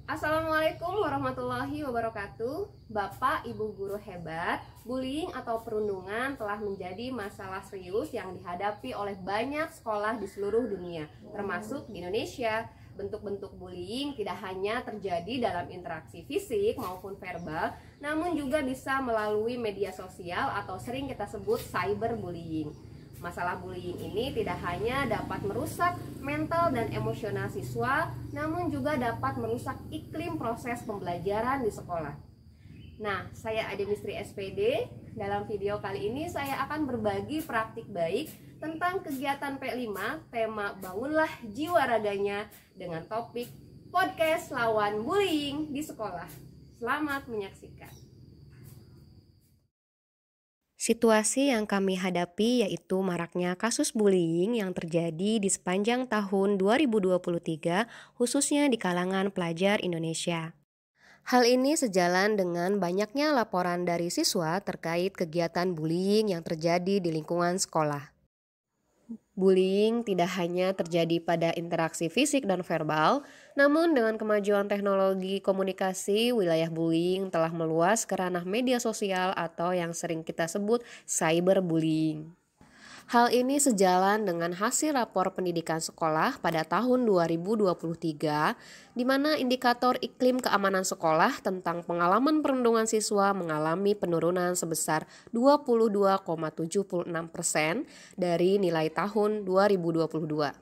Assalamualaikum warahmatullahi wabarakatuh. Bapak, Ibu guru hebat, bullying atau perundungan telah menjadi masalah serius yang dihadapi oleh banyak sekolah di seluruh dunia, termasuk di Indonesia. Bentuk-bentuk bullying tidak hanya terjadi dalam interaksi fisik maupun verbal, namun juga bisa melalui media sosial atau sering kita sebut cyberbullying. Masalah bullying ini tidak hanya dapat merusak mental dan emosional siswa, namun juga dapat merusak iklim proses pembelajaran di sekolah. Nah, saya Ademistri SPD. Dalam video kali ini saya akan berbagi praktik baik tentang kegiatan P5, tema Bangunlah Jiwa Raganya, dengan topik podcast lawan bullying di sekolah. Selamat menyaksikan. Situasi yang kami hadapi yaitu maraknya kasus bullying yang terjadi di sepanjang tahun 2023, khususnya di kalangan pelajar Indonesia. Hal ini sejalan dengan banyaknya laporan dari siswa terkait kegiatan bullying yang terjadi di lingkungan sekolah. Bullying tidak hanya terjadi pada interaksi fisik dan verbal, namun dengan kemajuan teknologi komunikasi, wilayah bullying telah meluas ke ranah media sosial atau yang sering kita sebut cyberbullying. Hal ini sejalan dengan hasil rapor pendidikan sekolah pada tahun 2023, di mana indikator iklim keamanan sekolah tentang pengalaman perundungan siswa mengalami penurunan sebesar 22,76% dari nilai tahun 2022.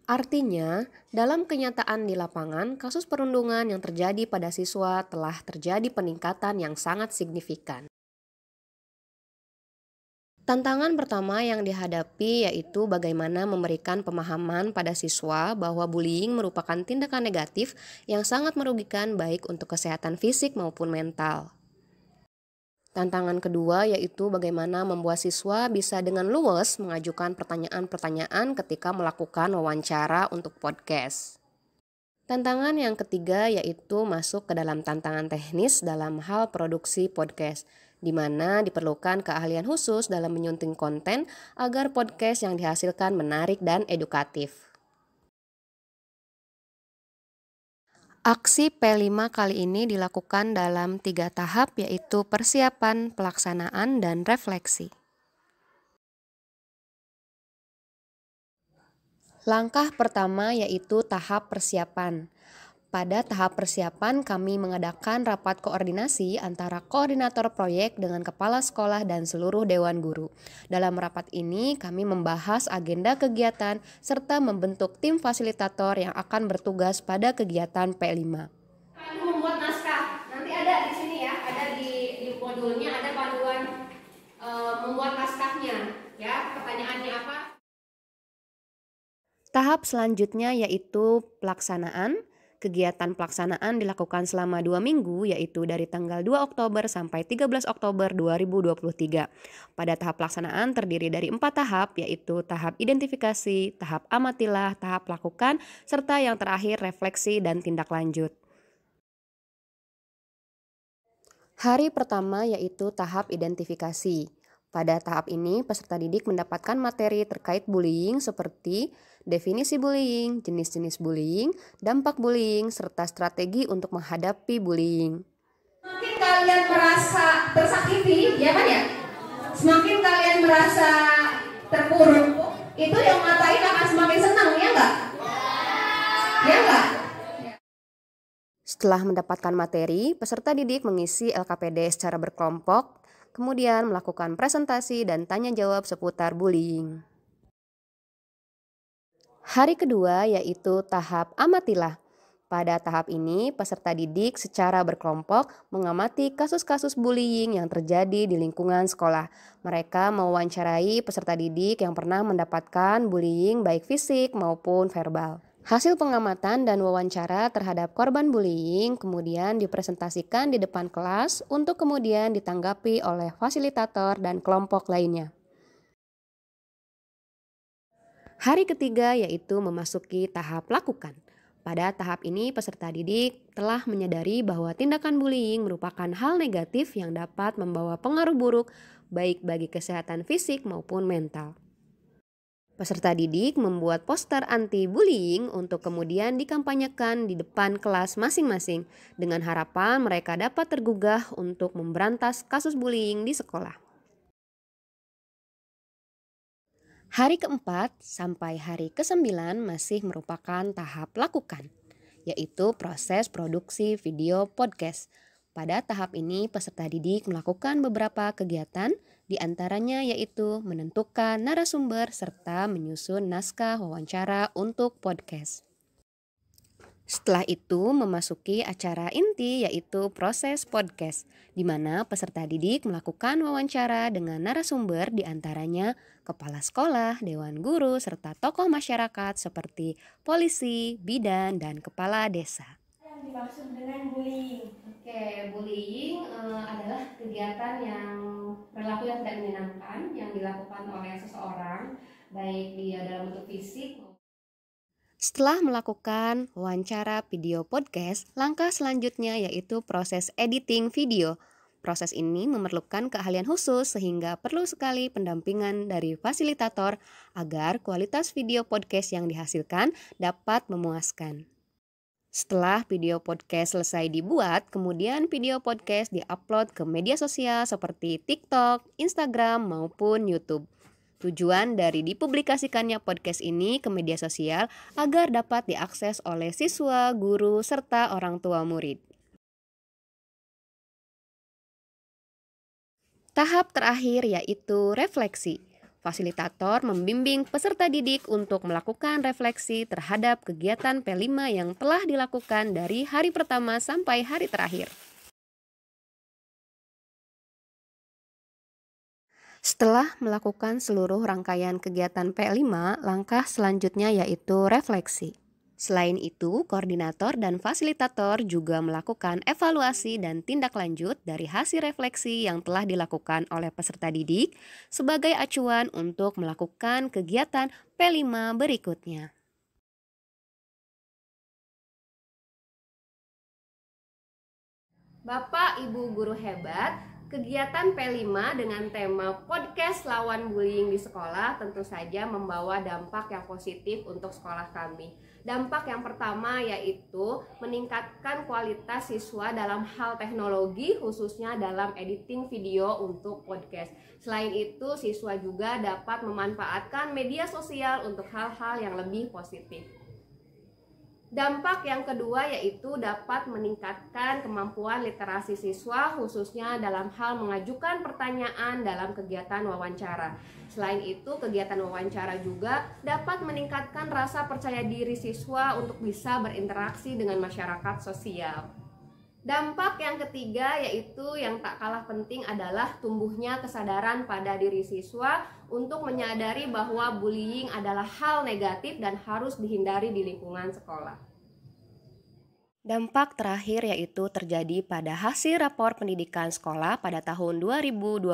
Artinya, dalam kenyataan di lapangan, kasus perundungan yang terjadi pada siswa telah terjadi peningkatan yang sangat signifikan. Tantangan pertama yang dihadapi yaitu bagaimana memberikan pemahaman pada siswa bahwa bullying merupakan tindakan negatif yang sangat merugikan baik untuk kesehatan fisik maupun mental. Tantangan kedua yaitu bagaimana membuat siswa bisa dengan luwes mengajukan pertanyaan-pertanyaan ketika melakukan wawancara untuk podcast. Tantangan yang ketiga yaitu masuk ke dalam tantangan teknis dalam hal produksi podcast, di mana diperlukan keahlian khusus dalam menyunting konten agar podcast yang dihasilkan menarik dan edukatif. Aksi P5 kali ini dilakukan dalam 3 tahap yaitu persiapan, pelaksanaan, dan refleksi. Langkah pertama yaitu tahap persiapan. Pada tahap persiapan, kami mengadakan rapat koordinasi antara koordinator proyek dengan kepala sekolah dan seluruh dewan guru. Dalam rapat ini, kami membahas agenda kegiatan serta membentuk tim fasilitator yang akan bertugas pada kegiatan P5. Kami membuat naskah. Nanti ada di sini ya, ada di modulnya ada panduan membuat naskahnya. Ya, pertanyaannya apa? Tahap selanjutnya yaitu pelaksanaan. Kegiatan pelaksanaan dilakukan selama 2 minggu yaitu dari tanggal 2 Oktober sampai 13 Oktober 2023. Pada tahap pelaksanaan terdiri dari 4 tahap yaitu tahap identifikasi, tahap amatilah, tahap lakukan, serta yang terakhir refleksi dan tindak lanjut. Hari pertama yaitu tahap identifikasi. Pada tahap ini, peserta didik mendapatkan materi terkait bullying seperti definisi bullying, jenis-jenis bullying, dampak bullying, serta strategi untuk menghadapi bullying. Semakin kalian merasa tersakiti, ya kan ya? Semakin kalian merasa terpuruk, itu yang ngatain akan semakin senang, ya enggak? Ya enggak? Setelah mendapatkan materi, peserta didik mengisi LKPD secara berkelompok, kemudian melakukan presentasi dan tanya jawab seputar bullying. Hari kedua yaitu tahap amatilah. Pada tahap ini, peserta didik secara berkelompok mengamati kasus-kasus bullying yang terjadi di lingkungan sekolah. Mereka mewawancarai peserta didik yang pernah mendapatkan bullying baik fisik maupun verbal. Hasil pengamatan dan wawancara terhadap korban bullying kemudian dipresentasikan di depan kelas untuk kemudian ditanggapi oleh fasilitator dan kelompok lainnya. Hari ketiga yaitu memasuki tahap lakukan. Pada tahap ini peserta didik telah menyadari bahwa tindakan bullying merupakan hal negatif yang dapat membawa pengaruh buruk baik bagi kesehatan fisik maupun mental. Peserta didik membuat poster anti-bullying untuk kemudian dikampanyekan di depan kelas masing-masing dengan harapan mereka dapat tergugah untuk memberantas kasus bullying di sekolah. Hari keempat sampai hari ke-9 masih merupakan tahap lakukan, yaitu proses produksi video podcast. Pada tahap ini peserta didik melakukan beberapa kegiatan, di antaranya yaitu menentukan narasumber serta menyusun naskah wawancara untuk podcast. Setelah itu memasuki acara inti yaitu proses podcast, di mana peserta didik melakukan wawancara dengan narasumber di antaranya kepala sekolah, dewan guru, serta tokoh masyarakat seperti polisi, bidan, dan kepala desa. Yang dimaksud dengan bullying? Oke, bullying adalah kegiatan yang perilaku yang tidak menyenangkan yang dilakukan oleh seseorang, baik dia dalam bentuk fisik. Setelah melakukan wawancara video podcast, langkah selanjutnya yaitu proses editing video. Proses ini memerlukan keahlian khusus sehingga perlu sekali pendampingan dari fasilitator agar kualitas video podcast yang dihasilkan dapat memuaskan. Setelah video podcast selesai dibuat, kemudian video podcast diupload ke media sosial seperti TikTok, Instagram, maupun YouTube. Tujuan dari dipublikasikannya podcast ini ke media sosial agar dapat diakses oleh siswa, guru, serta orang tua murid. Tahap terakhir yaitu refleksi. Fasilitator membimbing peserta didik untuk melakukan refleksi terhadap kegiatan P5 yang telah dilakukan dari hari pertama sampai hari terakhir. Setelah melakukan seluruh rangkaian kegiatan P5, langkah selanjutnya yaitu refleksi. Selain itu, koordinator dan fasilitator juga melakukan evaluasi dan tindak lanjut dari hasil refleksi yang telah dilakukan oleh peserta didik sebagai acuan untuk melakukan kegiatan P5 berikutnya. Bapak Ibu guru hebat, kegiatan P5 dengan tema podcast lawan bullying di sekolah tentu saja membawa dampak yang positif untuk sekolah kami. Dampak yang pertama yaitu meningkatkan kualitas siswa dalam hal teknologi, khususnya dalam editing video untuk podcast. Selain itu, siswa juga dapat memanfaatkan media sosial untuk hal-hal yang lebih positif. Dampak yang kedua yaitu dapat meningkatkan kemampuan literasi siswa khususnya dalam hal mengajukan pertanyaan dalam kegiatan wawancara. Selain itu, kegiatan wawancara juga dapat meningkatkan rasa percaya diri siswa untuk bisa berinteraksi dengan masyarakat sosial. Dampak yang ketiga yaitu yang tak kalah penting adalah tumbuhnya kesadaran pada diri siswa untuk menyadari bahwa bullying adalah hal negatif dan harus dihindari di lingkungan sekolah. Dampak terakhir yaitu terjadi pada hasil rapor pendidikan sekolah pada tahun 2024,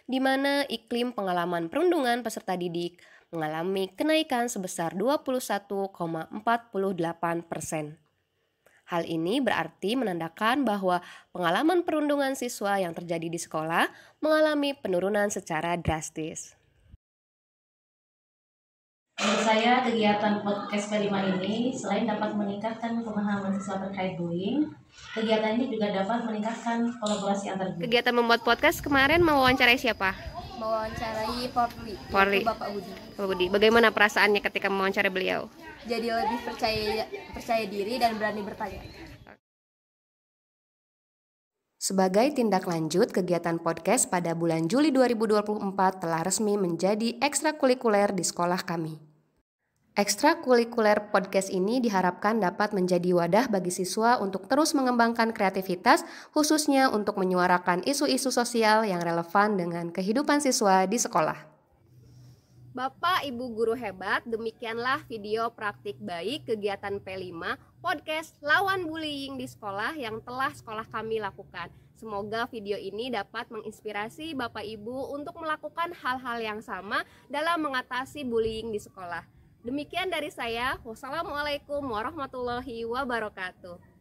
di mana iklim pengalaman perundungan peserta didik mengalami kenaikan sebesar 21,48%. Hal ini berarti menandakan bahwa pengalaman perundungan siswa yang terjadi di sekolah mengalami penurunan secara drastis. Menurut saya, kegiatan podcast P5 ini selain dapat meningkatkan pemahaman siswa terkait bullying, kegiatan ini juga dapat meningkatkan kolaborasi antar guru. Kegiatan membuat podcast kemarin mewawancarai siapa? Mewawancarai Porli. Bapak Budi. Bapak Budi. Bagaimana perasaannya ketika mewawancarai beliau? Jadi lebih percaya diri dan berani bertanya. Sebagai tindak lanjut, kegiatan podcast pada bulan Juli 2024 telah resmi menjadi ekstrakurikuler di sekolah kami. Ekstrakurikuler podcast ini diharapkan dapat menjadi wadah bagi siswa untuk terus mengembangkan kreativitas, khususnya untuk menyuarakan isu-isu sosial yang relevan dengan kehidupan siswa di sekolah. Bapak Ibu guru hebat, demikianlah video praktik baik kegiatan P5 podcast lawan bullying di sekolah yang telah sekolah kami lakukan. Semoga video ini dapat menginspirasi Bapak Ibu untuk melakukan hal-hal yang sama dalam mengatasi bullying di sekolah. Demikian dari saya. Wassalamualaikum warahmatullahi wabarakatuh.